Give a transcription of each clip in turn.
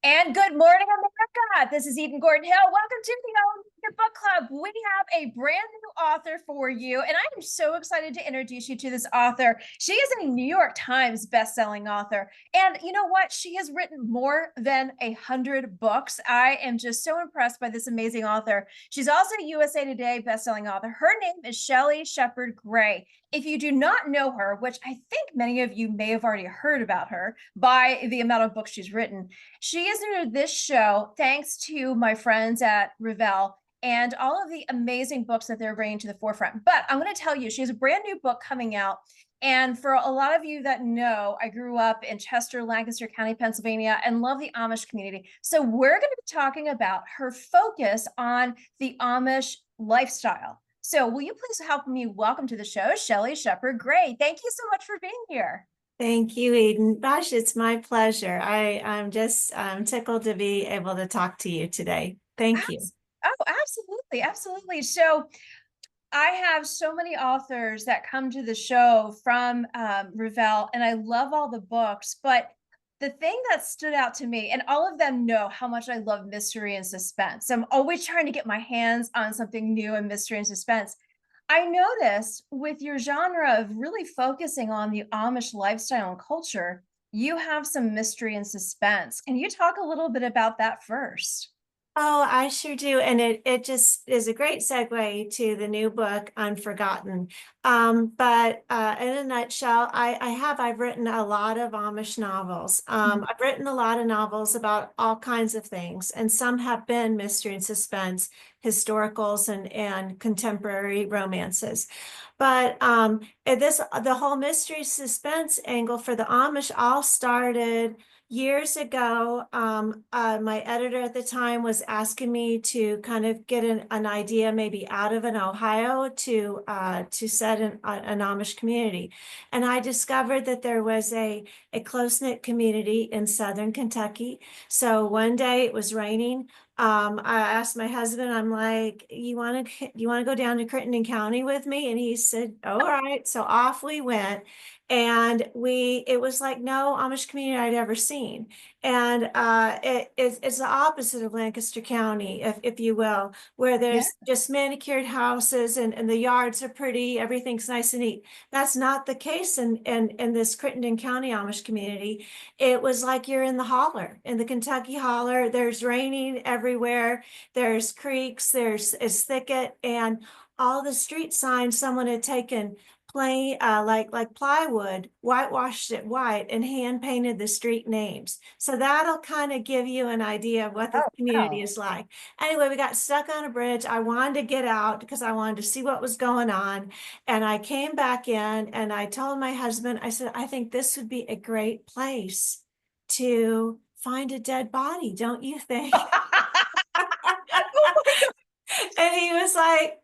And good morning, America. This is Eden Gordon Hill. Welcome to the America Book Club. We have a brand new author for you, and I am so excited to introduce you to this author. She is a New York Times bestselling author, and you know what? She has written more than 100 books. I am just so impressed by this amazing author. She's also a USA Today bestselling author. Her name is Shelley Shepard Gray. If you do not know her, which I think many of you may have already heard about her by the amount of books she's written, she is new to this show thanks to my friends at Revell and all of the amazing books that they're bringing to the forefront. But I'm going to tell you, she has a brand new book coming out. And for a lot of you that know, I grew up in Chester, Lancaster County, Pennsylvania, and love the Amish community. So we're going to be talking about her focus on the Amish lifestyle. So will you please help me welcome to the show, Shelley Shepard Gray. Thank you so much for being here. Thank you, Eden. Gosh, it's my pleasure. I'm just tickled to be able to talk to you today. Thank you. Oh, absolutely. Absolutely. So I have so many authors that come to the show from Revell, and I love all the books. But the thing that stood out to me, and all of them know how much I love mystery and suspense. I'm always trying to get my hands on something new in mystery and suspense. I noticed with your genre of really focusing on the Amish lifestyle and culture, you have some mystery and suspense. Can you talk a little bit about that first? Oh, I sure do. And it just is a great segue to the new book, Unforgotten. But in a nutshell, I've written a lot of Amish novels. I've written a lot of novels about all kinds of things, and some have been mystery and suspense, historicals and contemporary romances. But the whole mystery suspense angle for the Amish all started years ago. My editor at the time was asking me to kind of get an idea, maybe out of an Ohio to set an Amish community. And I discovered that there was a close-knit community in Southern Kentucky. So one day it was raining. I asked my husband, I'm like, you want to go down to Crittenden County with me? And he said, all right. So off we went. And it was like no Amish community I'd ever seen. And it's the opposite of Lancaster County, if you will, where Yeah. there's just manicured houses and the yards are pretty, everything's nice and neat. That's not the case in this Crittenden County Amish community. It was like you're in the holler, in the Kentucky holler. There's raining everywhere. There's creeks, there's a thicket, and all the street signs someone had taken plain like plywood, whitewashed it white, and hand painted the street names. So that'll kind of give you an idea of what the Oh, community wow. is like. Anyway, we got stuck on a bridge. I wanted to get out because I wanted to see what was going on. And I came back in and I told my husband, I said, I think this would be a great place to find a dead body, don't you think? And he was like,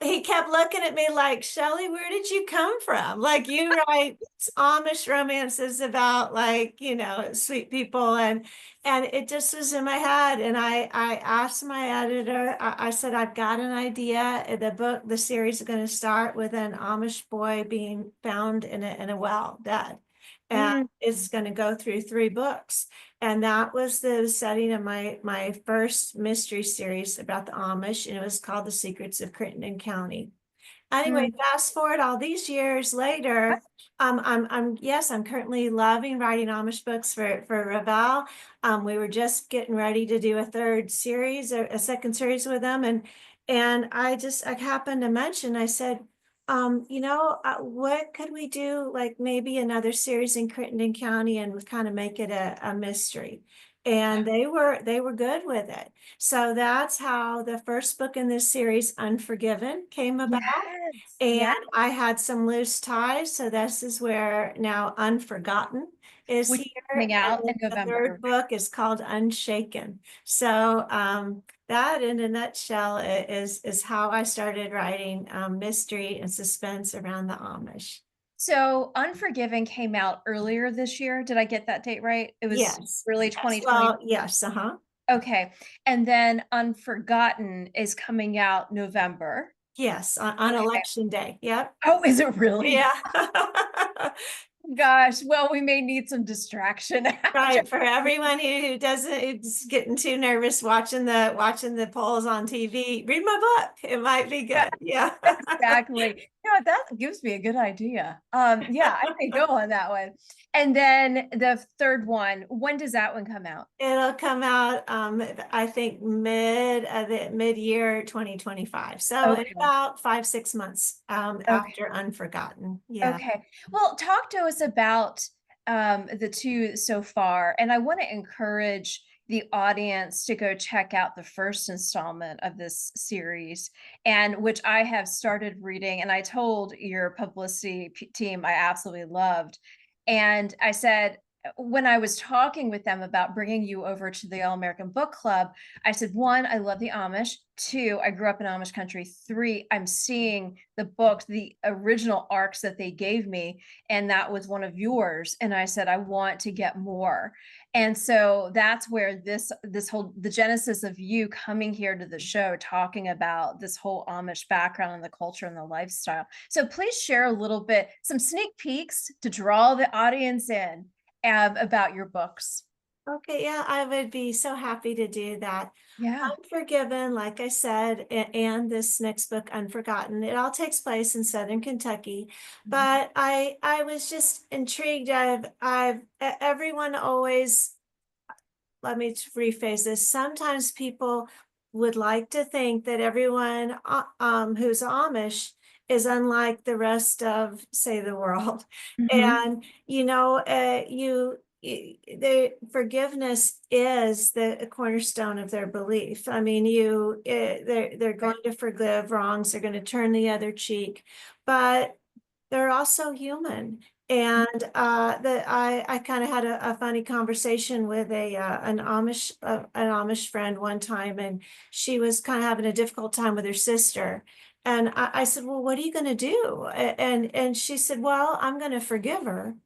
he kept looking at me like, Shelley, where did you come from? Like, you write Amish romances about, like, sweet people, and it just was in my head. And I asked my editor, I said, I've got an idea. The series is going to start with an Amish boy being found in a well, dead. And Mm. it's going to go through 3 books. And that was the setting of my first mystery series about the Amish, and it was called The Secrets of Crittenden County. Anyway, Mm. fast forward all these years later, I'm currently loving writing Amish books for Revell. We were just getting ready to do a third series, or a second series with them, and I happened to mention, I said, what could we do? Like maybe another series in Crittenden County, and kind of make it a mystery. And they were good with it. So that's how the first book in this series, Unforgiven, came about. Yes. And Yeah. I had some loose ties. So this is where now Unforgotten is Which is here. coming And out then in the third November. book is called Unshaken. So that in a nutshell is how I started writing mystery and suspense around the Amish. So Unforgiven came out earlier this year. Did I get that date right? It was Yes. really Yes. 2020. Well, yes. Uh-huh. Okay. And then Unforgotten is coming out November. Yes. On Okay. election day. Yep. Oh, is it really? Yeah. Gosh, well, we may need some distraction after. Right, for everyone who doesn't, who's getting too nervous watching the polls on TV, read my book. It might be good. Yeah. Exactly. You know, that gives me a good idea. Yeah, I may go on that one. And then the third one, when does that one come out? It'll come out, I think mid-year 2025. So in Okay. about 5, 6 months, Okay. after Unforgotten. Yeah. Okay. Well, talk to us about the two so far. And I want to encourage the audience to go check out the first installment of this series, and which I have started reading. And I told your publicity team I absolutely loved. And I said, when I was talking with them about bringing you over to the All American Book Club, I said, one, I love the Amish. Two, I grew up in Amish country. Three, I'm seeing the books, the original arcs that they gave me, and that was one of yours. And I said, I want to get more. And so that's where this whole the genesis of you coming here to the show, talking about this whole Amish background and the culture and the lifestyle. So please share a little bit, some sneak peeks to draw the audience in about your books. Okay, yeah, I would be so happy to do that. Yeah. Unforgiven, like I said, and this next book, Unforgotten, it all takes place in Southern Kentucky. Mhm. But I was just intrigued. Everyone always, let me rephrase this. Sometimes people would like to think that everyone who's Amish is unlike the rest of, say, the world. Mhm. And the forgiveness is the cornerstone of their belief. I mean, they're Right. going to forgive wrongs, they're going to turn the other cheek, but they're also human. And I kind of had a funny conversation with an Amish friend one time, and she was kind of having a difficult time with her sister. And I said, "Well, what are you going to do?" And she said, "Well, I'm going to forgive her,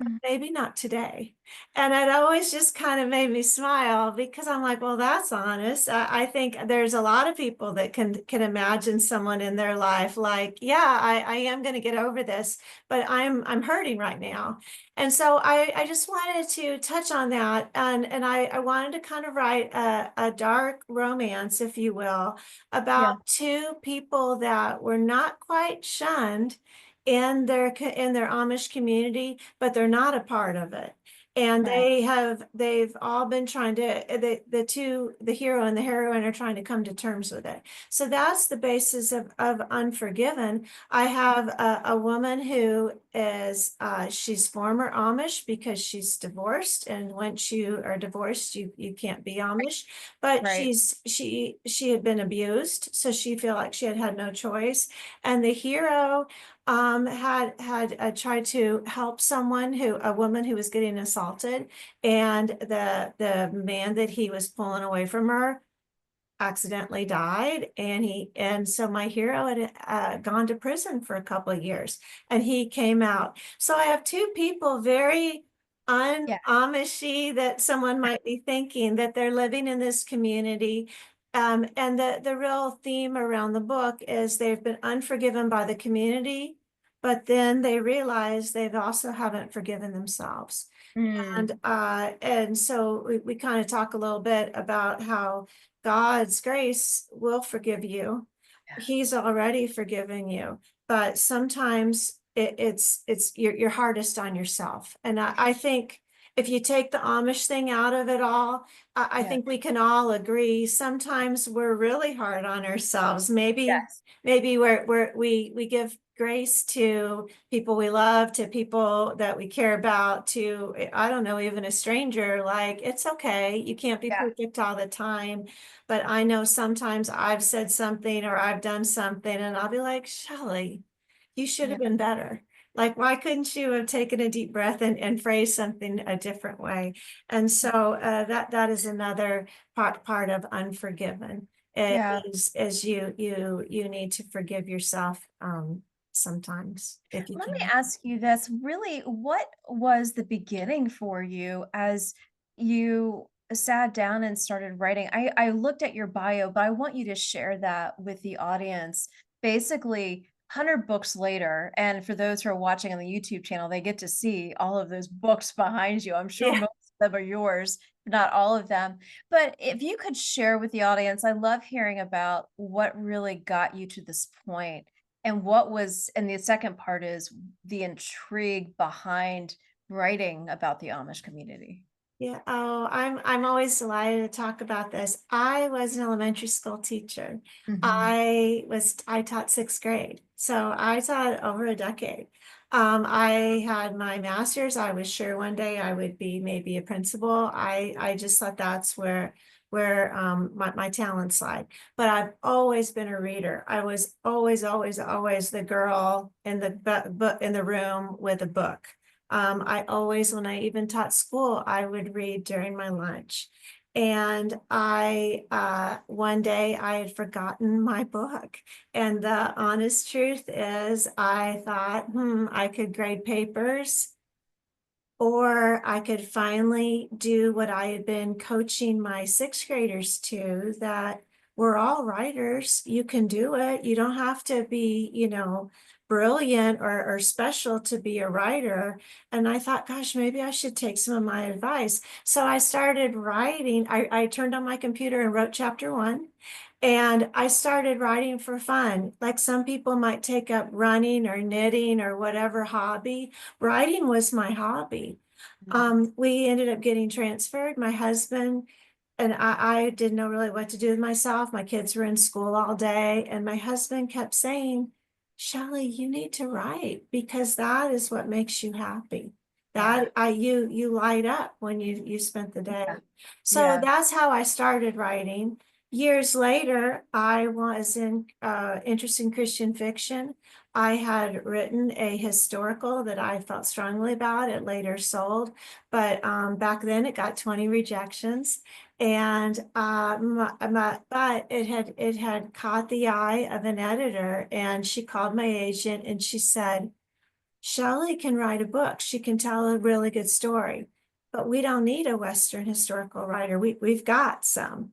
Mhm. maybe not today." And it always just kind of made me smile because I'm like, well, that's honest. I think there's a lot of people that can imagine someone in their life like, yeah, I am going to get over this, but I'm hurting right now. And so I just wanted to touch on that. And I wanted to kind of write a dark romance, if you will, Yeah. about two people that were not quite shunned in their Amish community, but they're not a part of it. And Right. they've all been trying to, the hero and the heroine are trying to come to terms with it. So that's the basis of Unforgiven. I have a woman who is, she's former Amish because she's divorced. And once you are divorced, you can't be Amish, but Right. she had been abused. So she felt like she had no choice. And the hero had tried to help a woman who was getting assaulted, and the man that he was pulling away from her accidentally died, and so my hero had gone to prison for a couple of years, and he came out. So I have two people very Yeah. un-Amishy that someone might be thinking that they're living in this community. And the real theme around the book is they've been unforgiven by the community, but then they realize they've also haven't forgiven themselves. Mm. And so we kind of talk a little bit about how God's grace will forgive you. Yeah. He's already forgiven you, but sometimes it's you're hardest on yourself. And I think if you take the Amish thing out of it all, I Yeah. think we can all agree sometimes we're really hard on ourselves. Yes. Maybe we give grace to people we love, to people that we care about, to, I don't know, even a stranger. Like, it's okay. You can't be Yeah. perfect all the time. But I know sometimes I've said something or I've done something and I'll be like, Shelley, you should Yeah. have been better. Like, why couldn't you have taken a deep breath and phrased something a different way? And so that is another part of Unforgiven. It Yeah. is you need to forgive yourself sometimes if you Let me can. ask you this, really, what was the beginning for you as you sat down and started writing? I looked at your bio, but I want you to share that with the audience. Basically, 100 books later. And for those who are watching on the YouTube channel, they get to see all of those books behind you. I'm sure Yeah. most of them are yours, not all of them. But if you could share with the audience, I love hearing about what really got you to this point and what was, and the second part is the intrigue behind writing about the Amish community. Yeah. Oh, I'm always delighted to talk about this. I was an elementary school teacher. Mhm. I taught sixth grade. So I taught over a decade. I had my master's. I was sure one day I would be maybe a principal. I just thought that's where my talents lie. But I've always been a reader. I was always the girl in the book in the room with a book. I always, when I even taught school, I would read during my lunch. And one day I had forgotten my book. And the honest truth is, I thought, I could grade papers, or I could finally do what I had been coaching my sixth graders to, that we're all writers. You can do it. You don't have to be, brilliant or special to be a writer. And I thought, gosh, maybe I should take some of my advice. So I started writing. I turned on my computer and wrote chapter 1. And I started writing for fun. Like some people might take up running or knitting or whatever hobby. Writing was my hobby. We ended up getting transferred. My husband and I didn't know really what to do with myself. My kids were in school all day, and my husband kept saying, Shelley, you need to write, because that is what makes you happy. Yeah. You light up when you spent the day. Yeah. So Yeah. that's how I started writing. Years later, I was in interest in Christian fiction. I had written a historical that I felt strongly about. It later sold, but back then it got 20 rejections. And but it had caught the eye of an editor, and she called my agent and she said, Shelley can write a book. She can tell a really good story, but we don't need a Western historical writer. We've got some.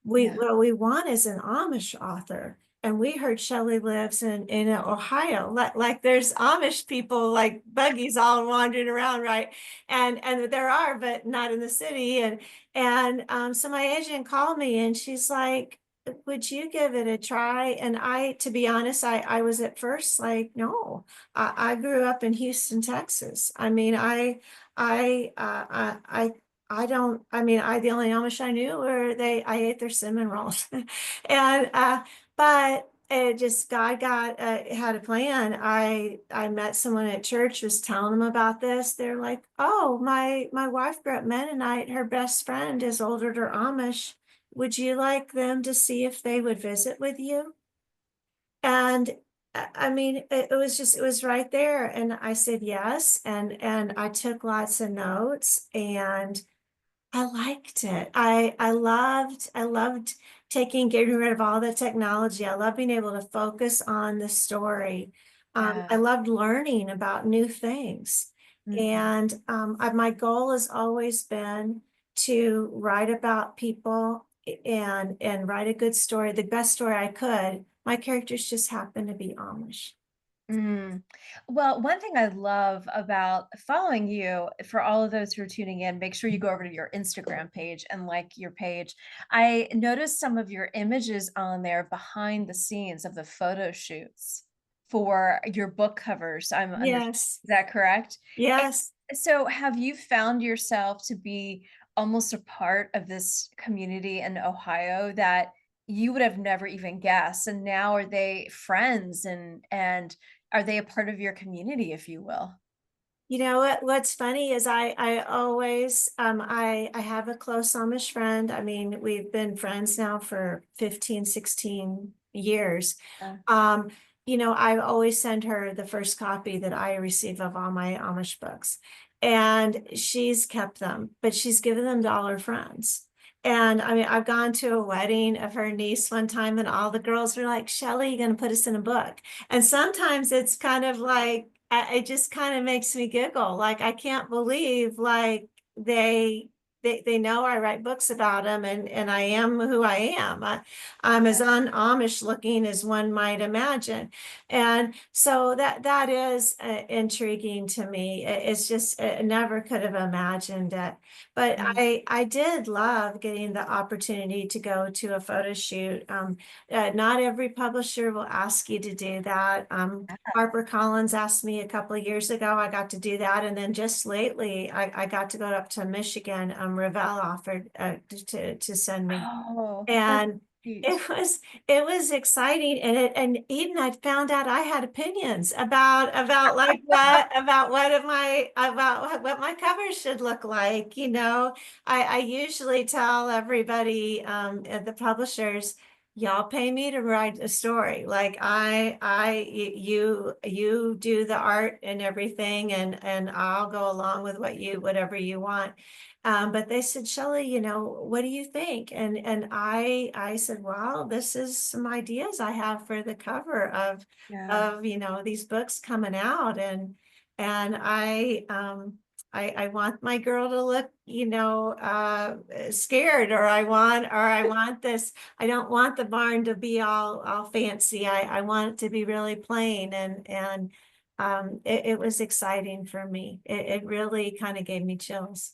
Yeah. What we want is an Amish author. And we heard Shelley lives in Ohio. Like there's Amish people, like buggies all wandering around, right? And there are, but not in the city. And so my agent called me and she's like, would you give it a try? And to be honest, I was at first like, no. I grew up in Houston, Texas. I mean, I don't, I mean, the only Amish I knew were I ate their cinnamon rolls. And, but it just, God had a plan. I met someone at church, was telling them about this. They're like, oh, my wife grew up Mennonite. Her best friend is older to Amish. Would you like them to see if they would visit with you? And I mean, it was right there. And I said yes. And I took lots of notes, and I liked it. I loved getting rid of all the technology. I love being able to focus on the story. I Yeah. loved learning about new things. Mhm. And my goal has always been to write about people and write a good story, the best story I could. My characters just happen to be Amish. Mm. Well, one thing I love about following you, for all of those who are tuning in, make sure you go over to your Instagram page and like your page. I noticed some of your images on there behind the scenes of the photo shoots for your book covers. I'm under, is Yes, that correct? And yes. so have you found yourself to be almost a part of this community in Ohio that you would have never even guessed? And now are they friends and are they a part of your community, if you will? You know what's funny is I always I have a close Amish friend. I mean, we've been friends now for 15, 16 years. Uh, Um, I always send her the first copy that I receive of all my Amish books. And she's kept them, but she's given them to all her friends. And I mean, I've gone to a wedding of her niece one time, and all the girls were like, Shelley, you gonna put us in a book? And sometimes it's kind of like, it just kind of makes me giggle. Like, I can't believe like they they know I write books about them, and I am who I am. I'm as un-Amish looking as one might imagine. And so that is intriguing to me. It's just, I never could have imagined it. But Mm. I did love getting the opportunity to go to a photo shoot. Not every publisher will ask you to do that. HarperCollins asked me a couple of years ago. I got to do that. And then just lately, I got to go up to Michigan. Revell offered to send me. Oh, that's And sweet. it was exciting. And Eden, I found out I had opinions about like what my cover should look like. I usually tell everybody, at the publishers, y'all pay me to write a story. Like you do the art and everything, and I'll go along with whatever you want. But they said, Shelley, what do you think? And I said, well, this is some ideas I have for the cover of Yeah. of these books coming out, and I want my girl to look, scared, or I want this. I don't want the barn to be all fancy. I want it to be really plain, and it was exciting for me. It really kind of gave me chills.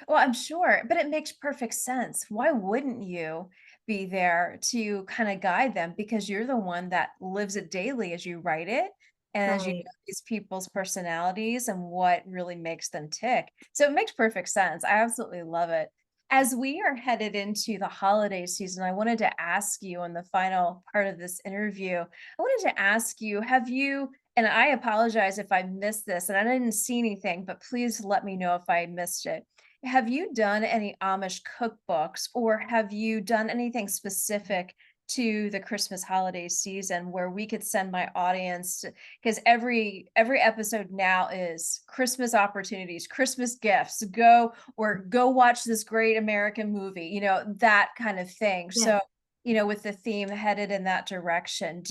Well, I'm sure, but it makes perfect sense. Why wouldn't you be there to kind of guide them? Because you're the one that lives it daily as you write it and as you Right. know these people's personalities and what really makes them tick. So it makes perfect sense. I absolutely love it. As we are headed into the holiday season, I wanted to ask you in the final part of this interview, I wanted to ask you, have you, and I apologize if I missed this and I didn't see anything, but please let me know if I missed it. Have you done any Amish cookbooks, or have you done anything specific to the Christmas holiday season where we could send my audience? Because every episode now is Christmas opportunities, Christmas gifts, go watch this great American movie, that kind of thing. Yeah. So, with the theme headed in that direction.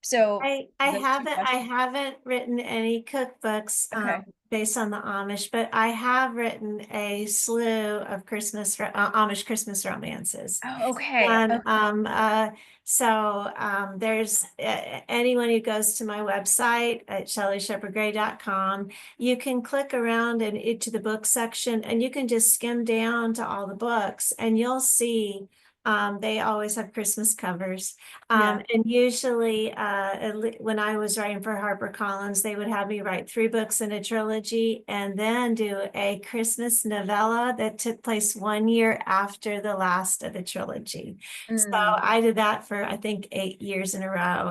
So I those two haven't I questions. haven't written any cookbooks Okay. based on the Amish, but I have written a slew of Amish Christmas romances. Oh, okay. And Okay. so there's anyone who goes to my website at ShelleyShepardGray.com, you can click around and into the book section, and you can just skim down to all the books, and you'll see they always have Christmas covers. Yeah. And usually, when I was writing for HarperCollins, they would have me write 3 books in a trilogy and then do a Christmas novella that took place 1 year after the last of the trilogy. So Mm. I did that for, I think, 8 years in a row.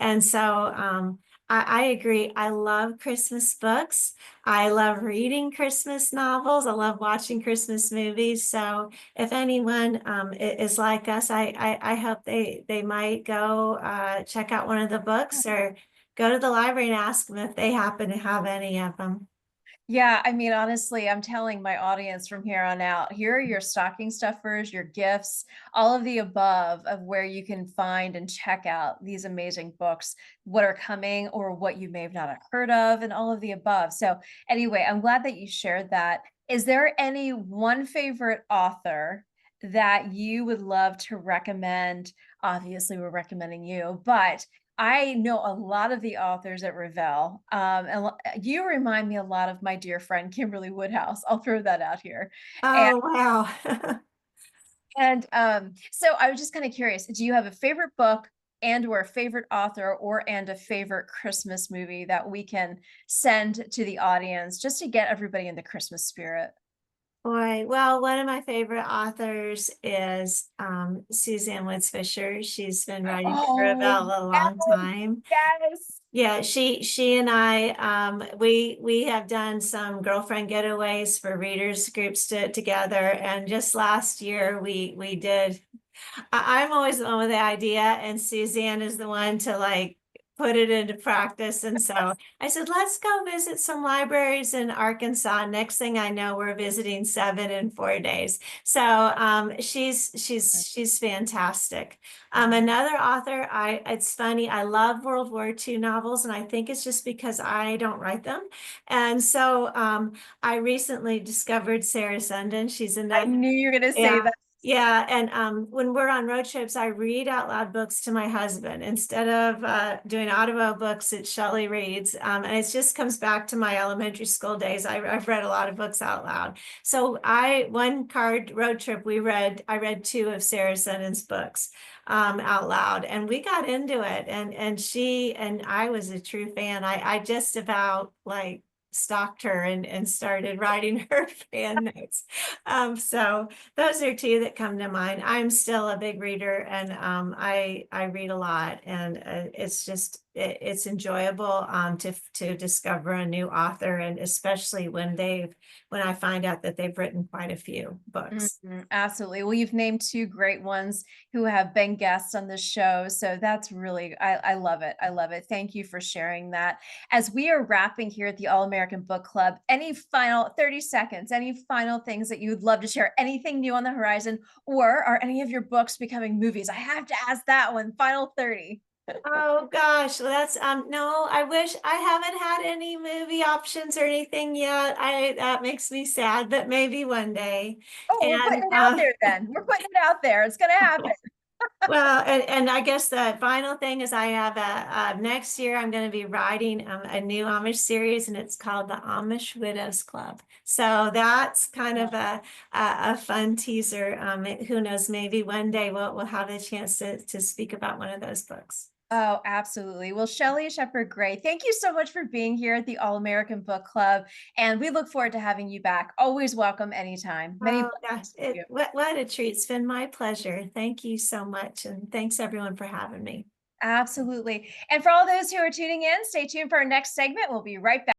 And so I agree. I love Christmas books. I love reading Christmas novels. I love watching Christmas movies. So if anyone is like us, I hope they might go check out one of the books, or go to the library and ask them if they happen to have any of them. Yeah, I mean, honestly, I'm telling my audience from here on out, here are your stocking stuffers, your gifts, all of the above of where you can find and check out these amazing books, what are coming or what you may have not heard of, and all of the above. So anyway, I'm glad that you shared that. Is there any one favorite author that you would love to recommend? Obviously, we're recommending you, but I know a lot of the authors at Revell. You remind me a lot of my dear friend Kimberly Woodhouse. I'll throw that out here. And, Oh, wow. so I was just kind of curious, do you have a favorite book and or a favorite author and a favorite Christmas movie that we can send to the audience just to get everybody in the Christmas spirit? Boy, well, one of my favorite authors is Suzanne Woods Fisher. She's been writing for Oh, Revell a yes, long time. yes. Yeah, she and I we have done some girlfriend getaways for readers groups together, and just last year we did. I'm always the one with the idea, and Suzanne is the one to like put it into practice. And so I said, let's go visit some libraries in Arkansas. Next thing I know, we're visiting 7 in 4 days. So she's fantastic. Another author, it's funny, I love World War II novels, and I think it's just because I don't write them. And so I recently discovered Sarah Sundin. She's I another. knew you were going to say Yeah. that. Yeah, and when we're on road trips, I read out loud books to my husband instead of doing audio books. It's Shelley reads, and it just comes back to my elementary school days. I've read a lot of books out loud. So one card road trip I read 2 of Sarah Sundin's books out loud, and we got into it. And she and I was a true fan. I just about like stalked her and started writing her fan notes. So those are 2 that come to mind. I'm still a big reader, and I read a lot, and it's enjoyable to discover a new author, and especially when I find out that they've written quite a few books. Absolutely. Well, you've named 2 great ones who have been guests on the show. So that's really, I love it. I love it. Thank you for sharing that. As we are wrapping here at the All American Book Club, any final 30 seconds, any final things that you would love to share, anything new on the horizon, or are any of your books becoming movies? I have to ask that one. Final 30. Oh gosh, well that's no, I wish I haven't had any movie options or anything yet. That makes me sad, but maybe one day. Oh, we're putting And it out there then. We're putting it out there. It's going to happen. well, and I guess the final thing is I have next year I'm going to be writing a new Amish series, and it's called the Amish Widows Club. So that's kind of a fun teaser. Who knows, maybe one day we'll have a chance to speak about one of those books. Oh, absolutely. Well, Shelley Shepard Gray, thank you so much for being here at the All American Book Club. And we look forward to having you back. Always welcome anytime. Many Oh gosh, blessings to you. what a treat. It's been my pleasure. Thank you so much. And thanks everyone for having me. Absolutely. And for all those who are tuning in, stay tuned for our next segment. We'll be right back.